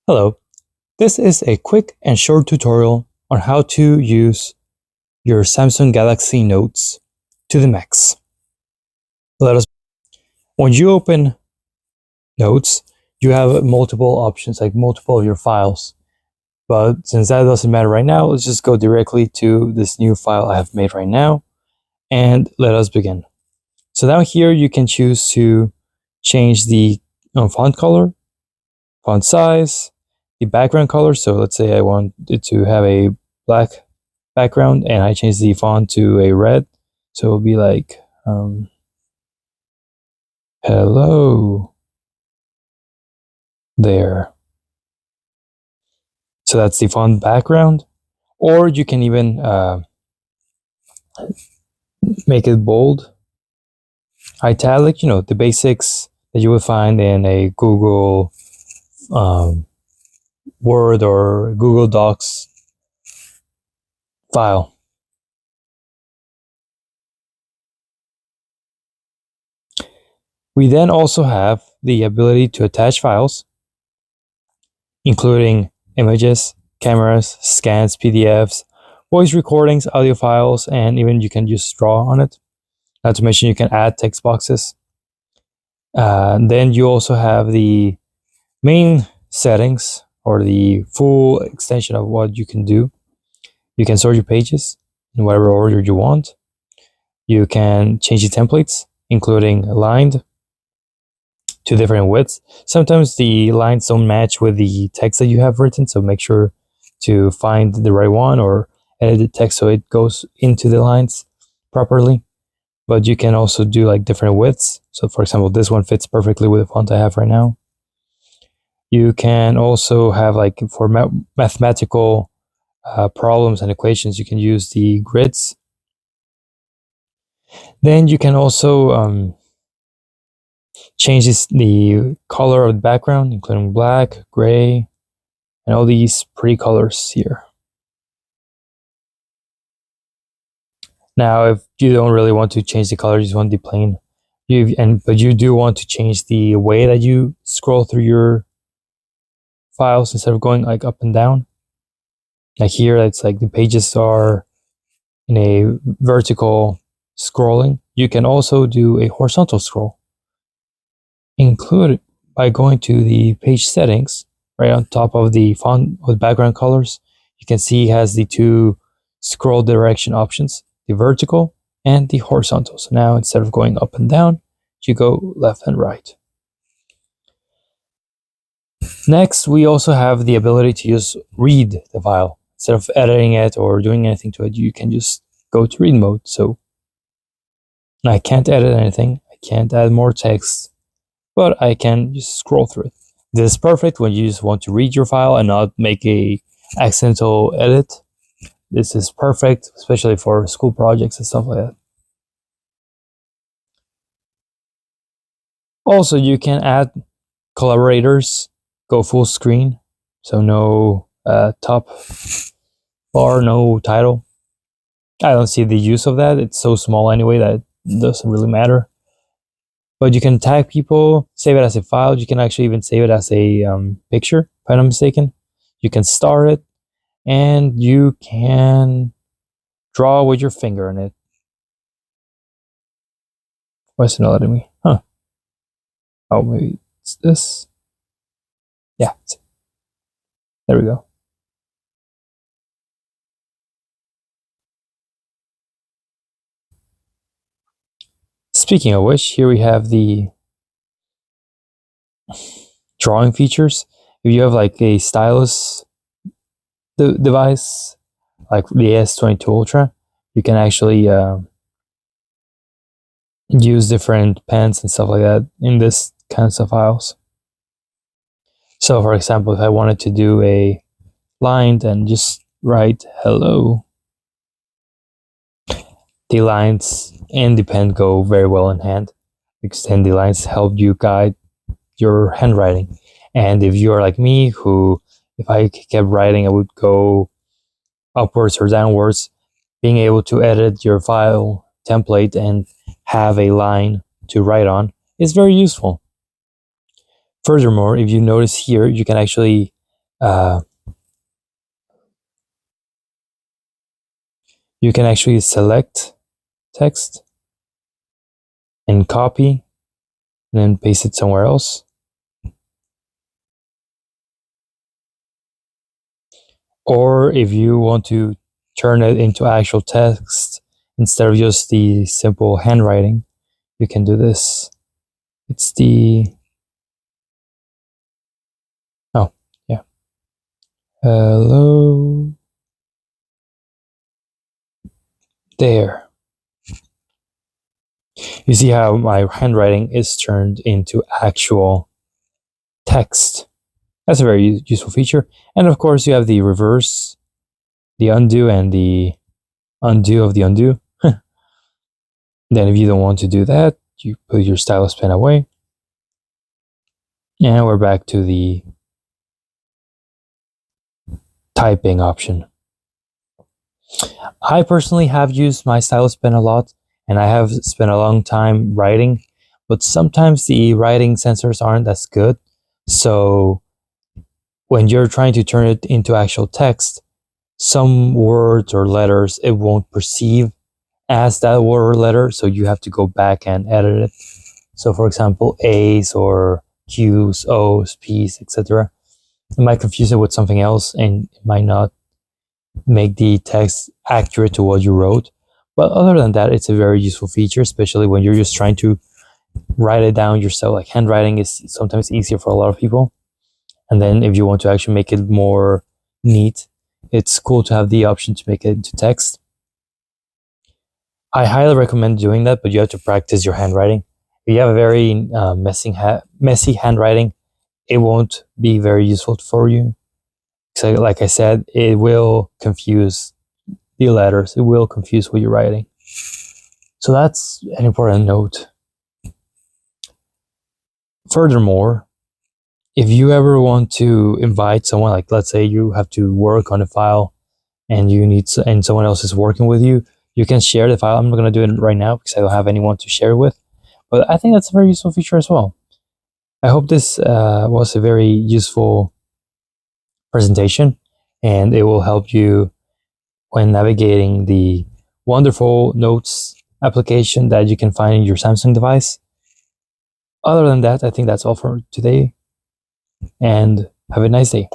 Hello, this is a quick and short tutorial on how to use your Samsung Galaxy Notes to the max. When you open Notes, you have multiple options, like multiple of your files. But since that doesn't matter right now, let's just go directly to this new file I have made right now, and let us begin. So down here, you can choose to change the font color, font size, the background color. So let's say I want it to have a black background and I change the font to a red. So it'll be like, hello there. So that's the font background. Or you can even make it bold, italic, the basics that you would find in a Google Word or Google Docs file. We then also have the ability to attach files, including images, cameras, scans, PDFs, voice recordings, audio files, and even you can just draw on it. Not to mention you can add text boxes. Then you also have the main settings or the full extension of what you can do. You can sort your pages in whatever order you want. You can change the templates, including aligned to different widths. Sometimes the lines don't match with the text that you have written, so make sure to find the right one or edit the text so it goes into the lines properly. But you can also do like different widths. So for example, this one fits perfectly with the font I have right now. You can also have like for mathematical problems and equations, you can use the grids. Then you can also change the color of the background, including black, gray, and all these pretty colors here. Now, if you don't really want to change the color, you just want the plain, but you do want to change the way that you scroll through your files instead of going like up and down. Like here, it's like the pages are in a vertical scrolling. You can also do a horizontal scroll. Include by going to the page settings, right on top of the font with background colors, you can see it has the two scroll direction options, the vertical and the horizontal. So now instead of going up and down, you go left and right. Next, we also have the ability to just read the file. Instead of editing it or doing anything to it, you can just go to read mode. So I can't edit anything. I can't add more text, but I can just scroll through it. This is perfect when you just want to read your file and not make a accidental edit. This is perfect, especially for school projects and stuff like that. Also, you can add collaborators, go full screen, so no top bar, no title. I don't see the use of that. It's so small anyway that it doesn't really matter. But you can tag people, save it as a file. You can actually even save it as a picture, if I'm not mistaken. You can star it, and you can draw with your finger on it. Why is it not letting me? Huh. Oh, maybe it's this. Yeah. There we go. Speaking of which, here we have the drawing features. If you have like a stylus device, like the S22 Ultra, you can actually use different pens and stuff like that in this kinds of files. So for example, if I wanted to do a line and just write hello, the lines and the pen go very well in hand because then the lines help you guide your handwriting. And if you are like me, who if I kept writing, I would go upwards or downwards, being able to edit your file template and have a line to write on is very useful. Furthermore, if you notice here, you can actually you can actually select text and copy and then paste it somewhere else. Or if you want to turn it into actual text instead of just the simple handwriting, you can do this. It's the, oh, yeah. Hello. There. You see how my handwriting is turned into actual text. That's a very useful feature. And of course, you have the reverse, the undo, and the undo of the undo. Then if you don't want to do that, you put your stylus pen away. And we're back to the typing option. I personally have used my stylus pen a lot, and I have spent a long time writing, but sometimes the writing sensors aren't as good. So when you're trying to turn it into actual text, some words or letters it won't perceive as that word or letter, so you have to go back and edit it. So for example, A's or Q's, O's, P's, etc. It might confuse it with something else and it might not make the text accurate to what you wrote. But other than that, it's a very useful feature, especially when you're just trying to write it down yourself. Like handwriting is sometimes easier for a lot of people. And then if you want to actually make it more neat, it's cool to have the option to make it into text. I highly recommend doing that, but you have to practice your handwriting. If you have a very messy handwriting, it won't be very useful for you. So like I said, it will confuse the letters. It will confuse what you're writing. So that's an important note. Furthermore, if you ever want to invite someone, like let's say you have to work on a file and and someone else is working with you, you can share the file. I'm not going to do it right now because I don't have anyone to share with, but I think that's a very useful feature as well. I hope this was a very useful presentation, and it will help you when navigating the wonderful notes application that you can find in your Samsung device. Other than that, I think that's all for today, and have a nice day.